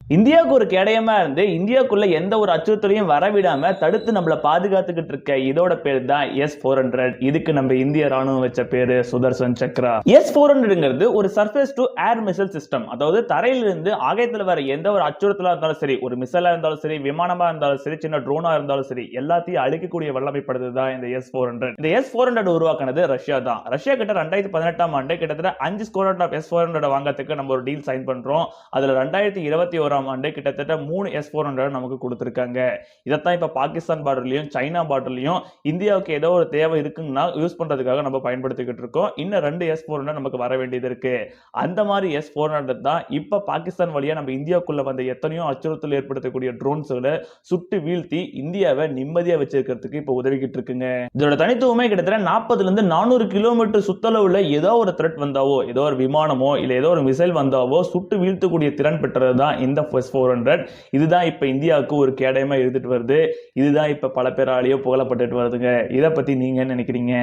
இந்தியாவுக்கு ஒரு கேடயமா இருந்து இந்தியாவுக்குள்ள எந்த ஒரு அச்சுறுத்தலையும் வரவிடாம தடுத்து நம்மள பாதுகாத்துக்கிட்டு இருக்க இதோட பேர் தான் S-400. இதுக்கு நம்ம இந்திய ராணுவம் வச்ச பேரு சுதர்சன் சக்ரா. S-400ங்கிறது ஒரு surface to air missile system. அதாவது தரையிலிருந்து ஆகாயத்துல வர எந்த ஒரு அச்சுறுத்தலா இருந்தாலும் சரி, ஒரு மிசைலா இருந்தாலும் சரி, விமானமா இருந்தாலும் சரி, சின்ன ட்ரோனா இருந்தாலும் சரி, எல்லாத்தையும் அழிக்கக்கூடிய வல்லமை படுறது தான் இந்த S-400. இந்த S-400 உருவாக்குனது ரஷ்யா தான். ரஷ்யா கிட்ட 2018ஆம் ஆண்டு கிட்டத்தட்ட 5 ஸ்குவாட்ரன் ஆஃப் S-400 வாங்கறதுக்கு நம்ம ஒரு டீல் சைன் பண்றோம். அதுல 2021 ஆண்டு கிட்டத்தட்ட 3 S-400 நமக்கு கொடுத்திருக்காங்க. இதத்தான் இப்ப பாகிஸ்தான் பார்டர்லயும் சைனா பார்டர்லயும் இந்தியாவுக்கு ஏதோ ஒரு தேவை இருக்குன்னா யூஸ் பண்றதுக்காக நம்ம பயன்படுத்திக்கிட்டு இருக்கோம். இன்னும் 2 S-400 நமக்கு வர வேண்டியது இருக்கு. அந்த மாதிரி S-400 தான் இப்ப பாகிஸ்தான் வழியா நம்ம இந்தியாவுக்குள்ள வந்த எத்தனையோ அச்சுறுத்தல் ஏற்படுத்தக்கூடிய ட்ரோன்ஸ்களை சுட்டு வீழ்த்தி இந்தியாவை நிம்மதியா வச்சிருக்கிறதுக்கு இப்ப உதவிக்கிட்டு இருக்குங்க. இதோட தனித்துவமே கிட்டத்தட்ட 40ல இருந்து 400 கிலோமீட்டர் சுத்தளவுல ஏதோ ஒரு த்ரெட் வந்தாவோ, ஏதோ ஒரு விமானமோ இல்ல ஏதோ ஒரு மிசைல் வந்தாவோ சுட்டு வீழ்த்தக்கூடிய திறன் பெற்றது தான் இந்த S-400. இதுதான் இப்ப இந்தியாவுக்கு ஒரு கேடயமா இருந்துட்டு வருது. இதுதான் இப்ப பல பேராலேயோ புகழப்பட்டுட்டு வருதுங்க. இதை பத்தி நீங்க என்ன நினைக்கிறீங்க?